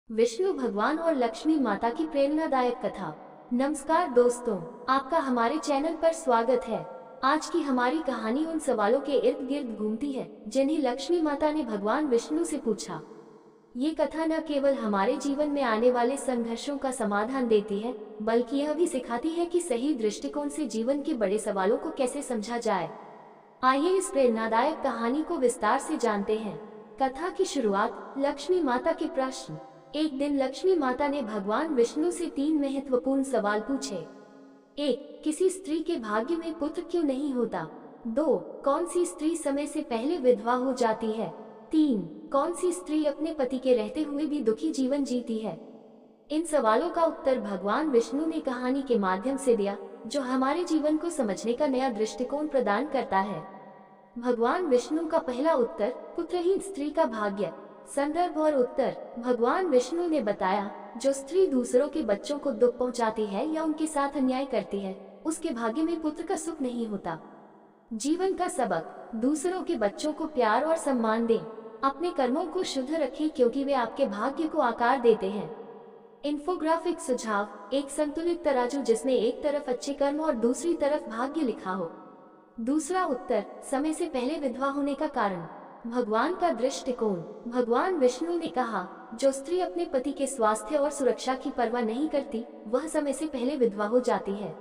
विष्णु भगवान और लक्ष्मी माता की प्रेरणादायक कथा। नमस्कार दोस्तों, आपका हमारे चैनल पर स्वागत है। आज की हमारी कहानी उन सवालों के इर्द गिर्द घूमती है जिन्हें लक्ष्मी माता ने भगवान विष्णु से पूछा। ये कथा न केवल हमारे जीवन में आने वाले संघर्षों का समाधान देती है, बल्कि यह भी सिखाती है कि सही दृष्टिकोण से जीवन के बड़े सवालों को कैसे समझा जाए। आइए इस प्रेरणादायक कहानी को विस्तार से जानते हैं। कथा की शुरुआत, लक्ष्मी माता के प्रश्न। एक दिन लक्ष्मी माता ने भगवान विष्णु से 3 महत्वपूर्ण सवाल पूछे। 1. किसी स्त्री के भाग्य में पुत्र क्यों नहीं होता? 2. कौन सी स्त्री समय से पहले विधवा हो जाती है? 3. कौन सी स्त्री अपने पति के रहते हुए भी दुखी जीवन जीती है? इन सवालों का उत्तर भगवान विष्णु ने कहानी के माध्यम से दिया, जो हमारे जीवन को समझने का नया दृष्टिकोण प्रदान करता है। भगवान विष्णु का पहला उत्तर, पुत्रहीन स्त्री का भाग्य। संदर्भ और उत्तर। भगवान विष्णु ने बताया, जो स्त्री दूसरों के बच्चों को दुख पहुंचाती है या उनके साथ अन्याय करती है, उसके भाग्य में पुत्र का सुख नहीं होता। जीवन का सबक, दूसरों के बच्चों को प्यार और सम्मान दें। अपने कर्मों को शुद्ध रखें क्योंकि वे आपके भाग्य को आकार देते हैं। इन्फोग्राफिक सुझाव, एक संतुलित तराजू जिसमें एक तरफ अच्छे कर्म और दूसरी तरफ भाग्य लिखा हो। दूसरा उत्तर, समय से पहले विधवा होने का कारण। भगवान का दृष्टिकोण। भगवान विष्णु ने कहा, जो स्त्री अपने पति के स्वास्थ्य और सुरक्षा की परवाह नहीं करती, वह समय से पहले विधवा हो जाती है।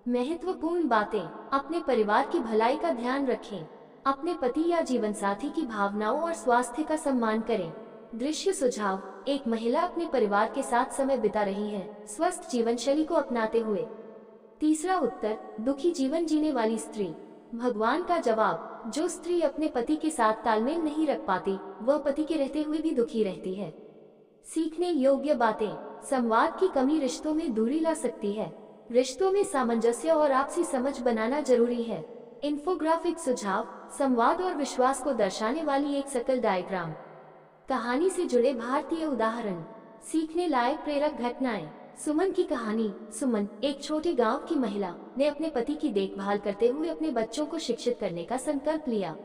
महत्वपूर्ण बातें, अपने परिवार की भलाई का ध्यान रखें। अपने पति या जीवन साथी की भावनाओं और स्वास्थ्य का सम्मान करें। दृश्य सुझाव, एक महिला अपने परिवार के साथ समय बिता रही है, स्वस्थ जीवन शैली को अपनाते हुए। तीसरा उत्तर, दुखी जीवन जीने वाली स्त्री। भगवान का जवाब, जो स्त्री अपने पति के साथ तालमेल नहीं रख पाती, वह पति के रहते हुए भी दुखी रहती है। सीखने योग्य बातें, संवाद की कमी रिश्तों में दूरी ला सकती है। रिश्तों में सामंजस्य और आपसी समझ बनाना जरूरी है। इन्फोग्राफिक सुझाव, संवाद और विश्वास को दर्शाने वाली एक सर्कल डायग्राम। कहानी से जुड़े भारतीय उदाहरण। सीखने लायक प्रेरक घटनाएं। सुमन की कहानी। सुमन, एक छोटे गांव की महिला, ने अपने पति की देखभाल करते हुए अपने बच्चों को शिक्षित करने का संकल्प लिया।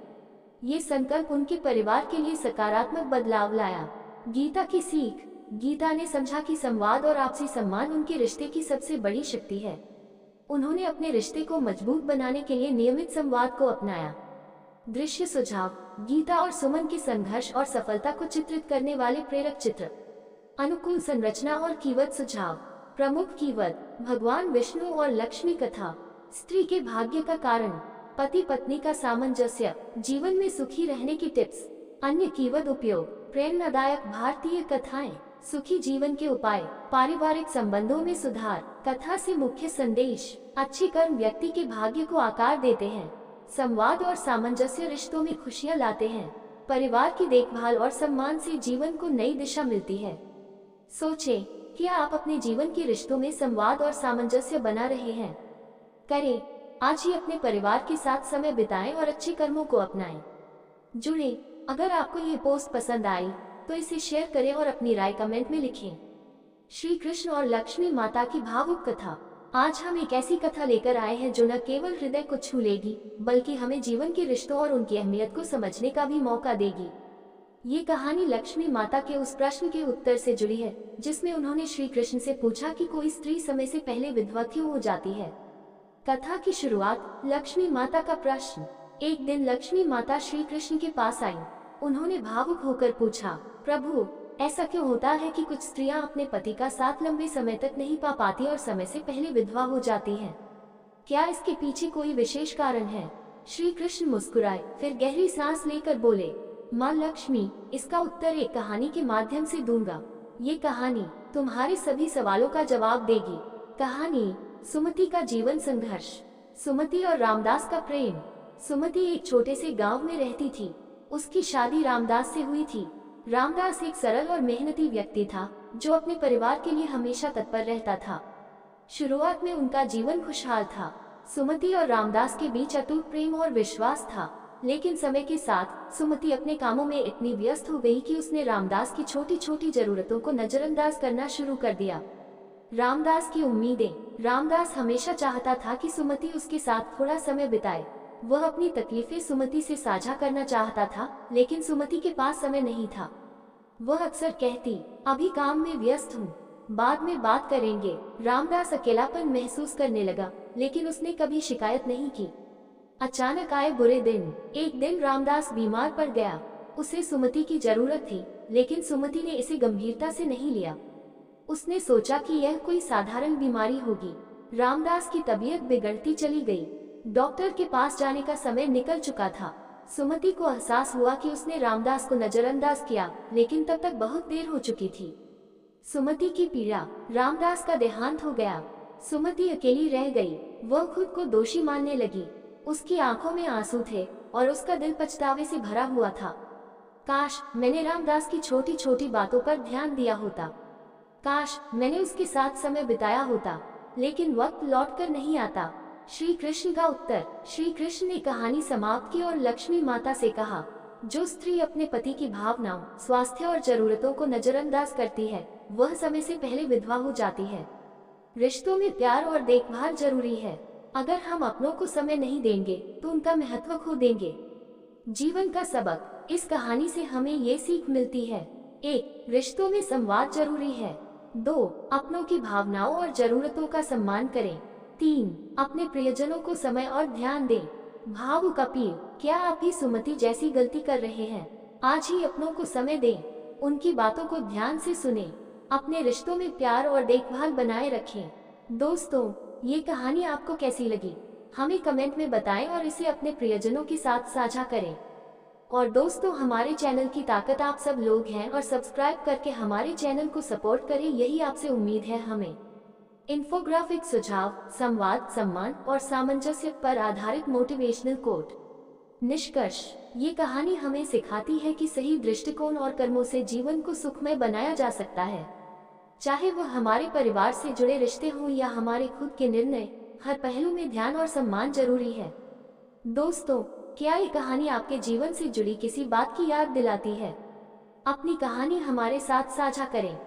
ये संकल्प उनके परिवार के लिए सकारात्मक बदलाव लाया। गीता की सीख। गीता ने समझा कि संवाद और आपसी सम्मान उनके रिश्ते की सबसे बड़ी शक्ति है। उन्होंने अपने रिश्ते को मजबूत बनाने के लिए नियमित संवाद को अपनाया। दृश्य सुझाव, गीता और सुमन के संघर्ष और सफलता को चित्रित करने वाले प्रेरक चित्र। अनुकूल संरचना और कीवर्ड सुझाव। प्रमुख कीवर्ड, भगवान विष्णु और लक्ष्मी कथा। स्त्री के भाग्य का कारण, पति पत्नी का सामंजस्य, जीवन में सुखी रहने की टिप्स। अन्य कीवर्ड उपयोग, प्रेरणादायक भारतीय कथाएं, सुखी जीवन के उपाय, पारिवारिक संबंधों में सुधार। कथा से मुख्य संदेश, अच्छे कर्म व्यक्ति के भाग्य को आकार देते हैं। संवाद और सामंजस्य रिश्तों में खुशियां लाते हैं। परिवार की देखभाल और सम्मान से जीवन को नई दिशा मिलती है। सोचें, क्या आप अपने जीवन के रिश्तों में संवाद और सामंजस्य बना रहे हैं? करें, आज ही अपने परिवार के साथ समय बिताएं और अच्छे कर्मों को अपनाएं। जुड़ें, अगर आपको ये पोस्ट पसंद आई तो इसे शेयर करें और अपनी राय कमेंट में लिखें। श्री कृष्ण और लक्ष्मी माता की भावुक कथा। आज हम एक ऐसी कथा लेकर आए हैं जो न केवल हृदय को छू लेगी, बल्कि हमें जीवन के रिश्तों और उनकी अहमियत को समझने का भी मौका देगी। ये कहानी लक्ष्मी माता के उस प्रश्न के उत्तर से जुड़ी है, जिसमें उन्होंने श्री कृष्ण से पूछा कि कोई स्त्री समय से पहले विधवा क्यों हो जाती है। कथा की शुरुआत, लक्ष्मी माता का प्रश्न। एक दिन लक्ष्मी माता श्री कृष्ण के पास आई। उन्होंने भावुक होकर पूछा, प्रभु, ऐसा क्यों होता है कि कुछ स्त्रियां अपने पति का साथ लंबे समय तक नहीं पा पाती और समय से पहले विधवा हो जाती हैं? क्या इसके पीछे कोई विशेष कारण है? श्री कृष्ण मुस्कुराए, फिर गहरी सांस लेकर बोले, माँ लक्ष्मी, इसका उत्तर एक कहानी के माध्यम से दूंगा। ये कहानी तुम्हारे सभी सवालों का जवाब देगी। कहानी, सुमति का जीवन संघर्ष। सुमति और रामदास का प्रेम। सुमति एक छोटे से गांव में रहती थी। उसकी शादी रामदास से हुई थी। रामदास एक सरल और मेहनती व्यक्ति था, जो अपने परिवार के लिए हमेशा तत्पर रहता था। शुरुआत में उनका जीवन खुशहाल था। सुमति और रामदास के बीच अटूट प्रेम और विश्वास था, लेकिन समय के साथ सुमति अपने कामों में इतनी व्यस्त हो गई कि उसने रामदास की छोटी छोटी जरूरतों को नजरअंदाज करना शुरू कर दिया। रामदास की उम्मीदें। रामदास हमेशा चाहता था कि सुमति उसके साथ थोड़ा समय बिताए। वह अपनी तकलीफें सुमति से साझा करना चाहता था, लेकिन सुमति के पास समय नहीं था। वह अक्सर कहती, अभी काम में व्यस्त हूँ, बाद में बात करेंगे। रामदास अकेलापन महसूस करने लगा, लेकिन उसने कभी शिकायत नहीं की। अचानक आए बुरे दिन। एक दिन रामदास बीमार पड़ गया। उसे सुमति की जरूरत थी, लेकिन सुमति ने इसे गंभीरता से नहीं लिया। उसने सोचा कि यह कोई साधारण बीमारी होगी। रामदास की तबीयत बिगड़ती चली गई। डॉक्टर के पास जाने का समय निकल चुका था। सुमति को एहसास हुआ कि उसने रामदास को नजरअंदाज किया, लेकिन तब तक बहुत देर हो चुकी थी। सुमति की पीड़ा। रामदास का देहांत हो गया। सुमति अकेली रह गई। वह खुद को दोषी मानने लगी। उसकी आंखों में आंसू थे और उसका दिल पछतावे से भरा हुआ था। काश मैंने रामदास की छोटी छोटी बातों पर ध्यान दिया होता। काश मैंने उसके साथ समय बिताया होता, लेकिन वक्त लौट कर नहीं आता। श्री कृष्ण का उत्तर। श्री कृष्ण ने कहानी समाप्त की और लक्ष्मी माता से कहा, जो स्त्री अपने पति की भावनाओं, स्वास्थ्य और जरूरतों को नजरअंदाज करती है, वह समय से पहले विधवा हो जाती है। रिश्तों में प्यार और देखभाल जरूरी है। अगर हम अपनों को समय नहीं देंगे तो उनका महत्व खो देंगे। जीवन का सबक। इस कहानी से हमें ये सीख मिलती है। 1. रिश्तों में संवाद जरूरी है। 2. अपनों की भावनाओं और जरूरतों का सम्मान करें। 3. अपने प्रियजनों को समय और ध्यान दें। भावुक अपील। क्या आप भी सुमति जैसी गलती कर रहे हैं? आज ही अपनों को समय दें। उनकी बातों को ध्यान से सुनें। अपने रिश्तों में प्यार और देखभाल बनाए रखें। दोस्तों, ये कहानी आपको कैसी लगी? हमें कमेंट में बताएं और इसे अपने प्रियजनों के साथ साझा करें। और दोस्तों, हमारे चैनल की ताकत आप सब लोग हैं और सब्सक्राइब करके हमारे चैनल को सपोर्ट करें, यही आपसे उम्मीद है हमें। इन्फोग्राफिक सुझाव, संवाद, सम्मान और सामंजस्य पर आधारित मोटिवेशनल कोट। निष्कर्ष। ये कहानी हमें सिखाती है कि सही दृष्टिकोण और कर्मों से जीवन को सुखमय बनाया जा सकता है। चाहे वह हमारे परिवार से जुड़े रिश्ते हों या हमारे खुद के निर्णय, हर पहलू में ध्यान और सम्मान जरूरी है। दोस्तों, क्या ये कहानी आपके जीवन से जुड़ी किसी बात की याद दिलाती है? अपनी कहानी हमारे साथ साझा करें।